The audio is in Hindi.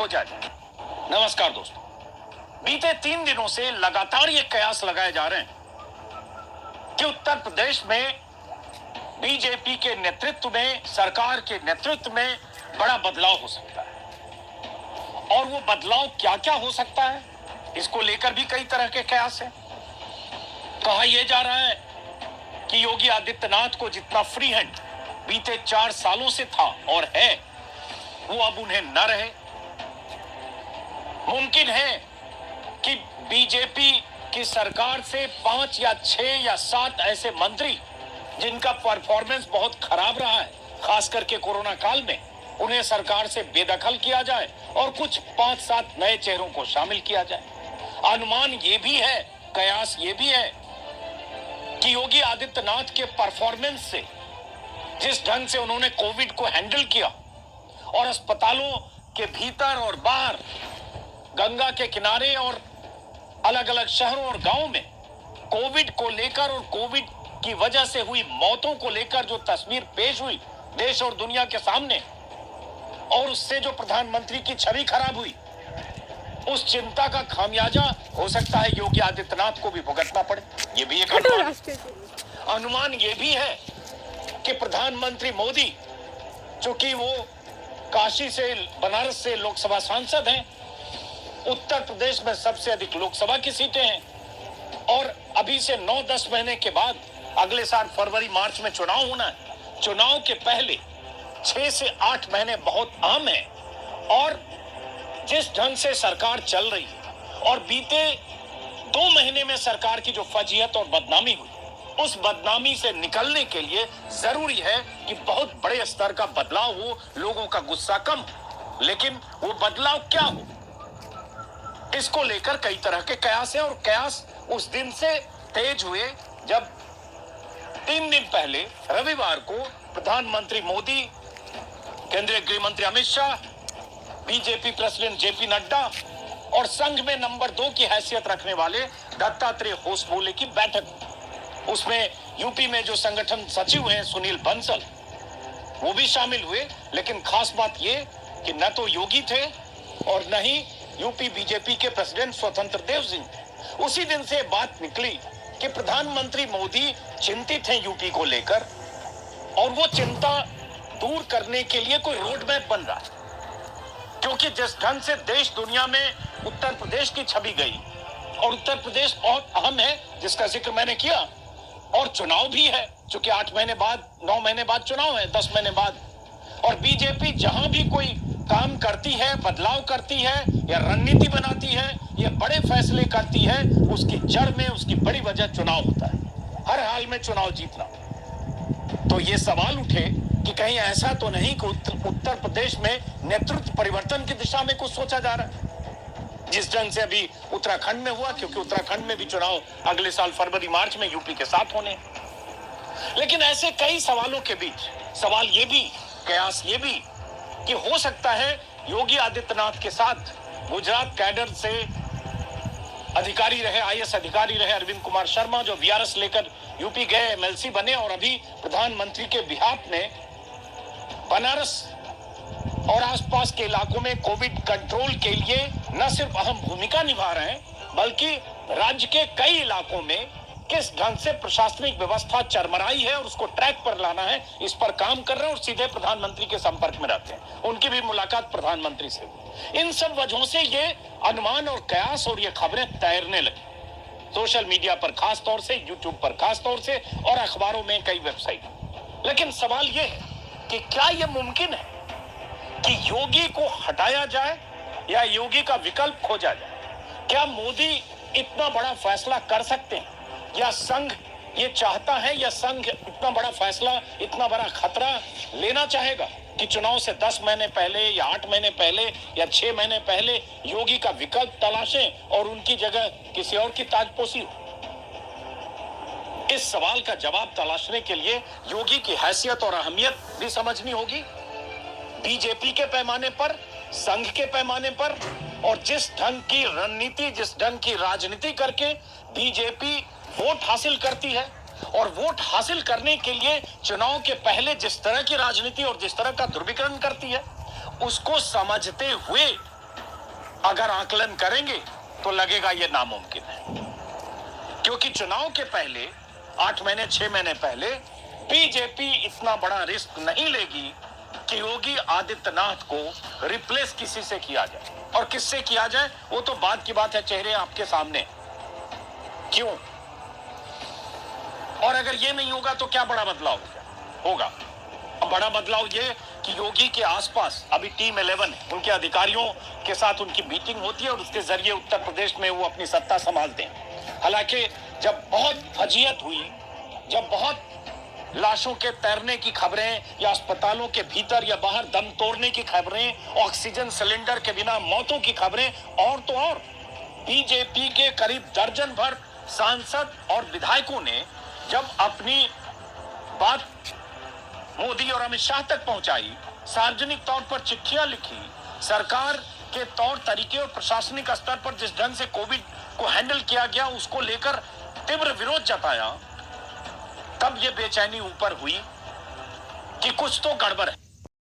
खोजा जाए। नमस्कार दोस्तों, बीते 3 दिनों से लगातार ये कयास लगाए जा रहे हैं कि उत्तर प्रदेश में बीजेपी के नेतृत्व में, सरकार के नेतृत्व में बड़ा बदलाव हो सकता है। और वो बदलाव क्या क्या हो सकता है, इसको लेकर भी कई तरह के कयास हैं। कहा यह जा रहा है कि योगी आदित्यनाथ को जितना फ्री हैंड बीते 4 सालों से था और है, वो अब उन्हें न रहे। मुमकिन है कि बीजेपी की सरकार से 5 या 6 या 7 ऐसे मंत्री जिनका परफॉर्मेंस बहुत खराब रहा है, खास करके कोरोना काल में, उन्हें सरकार से बेदखल किया जाए और कुछ 5-7 नए चेहरों को शामिल किया जाए। अनुमान ये भी है, कयास ये भी है कि योगी आदित्यनाथ के परफॉर्मेंस से, जिस ढंग से उन्होंने कोविड को हैंडल किया और अस्पतालों के भीतर और बाहर, गंगा के किनारे और अलग अलग शहरों और गांवों में कोविड को लेकर और कोविड की वजह से हुई मौतों को लेकर जो तस्वीर पेश हुई देश और दुनिया के सामने, और उससे जो प्रधानमंत्री की छवि खराब हुई, उस चिंता का खामियाजा हो सकता है योगी आदित्यनाथ को भी भुगतना पड़े। ये भी एक अनुमान ये भी है कि प्रधानमंत्री मोदी, चूंकि वो काशी से, बनारस से लोकसभा सांसद हैं, उत्तर प्रदेश में सबसे अधिक लोकसभा की सीटें हैं और अभी से 9-10 महीने के बाद अगले साल फरवरी-मार्च में चुनाव होना है। चुनाव के पहले 6 से 8 महीने बहुत अहम है। और जिस ढंग से सरकार चल रही है और बीते 2 महीने में सरकार की जो फजीहत और बदनामी हुई, उस बदनामी से निकलने के लिए जरूरी है कि बहुत बड़े स्तर का बदलाव हो, लोगों का गुस्सा कम हो। लेकिन वो बदलाव क्या हो, इसको लेकर कई तरह के कयास हैं। और कयास उस दिन से तेज हुए जब 3 दिन पहले रविवार को प्रधानमंत्री मोदी, केंद्रीय गृह मंत्री Amit Shah, BJP president JP Nadda और संघ में नंबर 2 की हैसियत रखने वाले दत्तात्रेय होसबोले की बैठक। उसमें यूपी में जो संगठन सचिव हैं सुनील बंसल, वो भी शामिल हुए। लेकिन खास बात ये कि न तो योगी थे और न ही यूपी बीजेपी के प्रेसिडेंट स्वतंत्र देव सिंह थे। उसी दिन से बात निकली कि प्रधानमंत्री मोदी चिंतित हैं यूपी को लेकर और वो चिंता दूर करने के लिए कोई रोड मैप बन रहा है। क्योंकि जिस ढंग से देश दुनिया में उत्तर प्रदेश की छवि गई, और उत्तर प्रदेश बहुत अहम है जिसका जिक्र मैंने किया, और चुनाव भी है, चूंकि 8 महीने बाद, 9 महीने बाद चुनाव है, 10 महीने बाद। और बीजेपी जहां भी कोई काम करती है, बदलाव करती है या रणनीति बनाती है या बड़े फैसले करती है, उसकी जड़ में उसकी बड़ी वजह चुनाव होता है। हर हाल में चुनाव जीतना। तो ये सवाल उठे कि कहीं ऐसा तो नहीं कि उत्तर प्रदेश में नेतृत्व परिवर्तन की दिशा में कुछ सोचा जा रहा है, जिस ढंग से अभी उत्तराखंड में हुआ, क्योंकि उत्तराखंड में भी चुनाव अगले साल फरवरी-मार्च में यूपी के साथ होने। लेकिन ऐसे कई सवालों के बीच सवाल ये भी, कयास ये भी कि हो सकता है योगी आदित्यनाथ के साथ गुजरात कैडर से अधिकारी रहे, आईएएस अधिकारी रहे अरविंद कुमार शर्मा, जो वीआरएस लेकर यूपी गए, एमएलसी बने और अभी प्रधानमंत्री के बिहाफ में बनारस और आसपास के इलाकों में कोविड कंट्रोल के लिए न सिर्फ अहम भूमिका निभा रहे हैं, बल्कि राज्य के कई इलाकों में किस ढंग से प्रशासनिक व्यवस्था चरमराई है और उसको ट्रैक पर लाना है, इस पर काम कर रहे हैं और सीधे प्रधानमंत्री के संपर्क में रहते हैं। उनकी भी मुलाकात प्रधानमंत्री से हुई। इन सब वजहों से ये अनुमान और कयास और ये खबरें तैरने लगी सोशल मीडिया पर खास तौर से, यूट्यूब पर खास तौर से, और अखबारों में, कई वेबसाइट। लेकिन सवाल ये है कि क्या यह मुमकिन है कि योगी को हटाया जाए या योगी का विकल्प खोजा जाए? क्या मोदी इतना बड़ा फैसला कर सकते हैं, या संघ ये चाहता है, या संघ इतना बड़ा फैसला, इतना बड़ा खतरा लेना चाहेगा कि चुनाव से 10 महीने पहले या 8 महीने पहले या 6 महीने पहले योगी का विकल्प तलाशें और उनकी जगह किसी और की ताजपोशी हो? इस सवाल का जवाब तलाशने के लिए योगी की हैसियत और अहमियत भी समझनी होगी, बीजेपी के पैमाने पर, संघ के पैमाने पर, और जिस ढंग की रणनीति, जिस ढंग की राजनीति करके बीजेपी वोट हासिल करती है, और वोट हासिल करने के लिए चुनाव के पहले जिस तरह की राजनीति और जिस तरह का ध्रुवीकरण करती है, उसको समझते हुए अगर आकलन करेंगे तो लगेगा ये नामुमकिन है, क्योंकि चुनाव के पहले 8 महीने 6 महीने पहले बीजेपी इतना बड़ा रिस्क नहीं लेगी कि योगी आदित्यनाथ को रिप्लेस किसी से किया जाए। और किससे किया जाए वो तो बाद की बात है, चेहरे आपके सामने। क्यों? और अगर ये नहीं होगा तो क्या बड़ा बदलाव होगा? बड़ा बदलाव ये कि योगी के आसपास अभी टीम 11 है, उनके अधिकारियों के साथ उनकी मीटिंग होती है और उसके जरिए उत्तर प्रदेश में वो अपनी सत्ता संभालते हैं। हालांकि जब बहुत फजीयत हुई, जब बहुत लाशों के तैरने की खबरें या अस्पतालों के भीतर या बाहर दम तोड़ने की खबरें, ऑक्सीजन सिलेंडर के बिना मौतों की खबरें, और तो और बीजेपी के करीब दर्जन भर सांसद और विधायकों ने जब अपनी बात मोदी और अमित शाह तक पहुंचाई, सार्वजनिक तौर पर चिट्ठियां लिखी, सरकार के तौर तरीके और प्रशासनिक स्तर पर जिस ढंग से कोविड को हैंडल किया गया उसको लेकर तीव्र विरोध जताया, तब ये बेचैनी ऊपर हुई कि कुछ तो गड़बड़ है।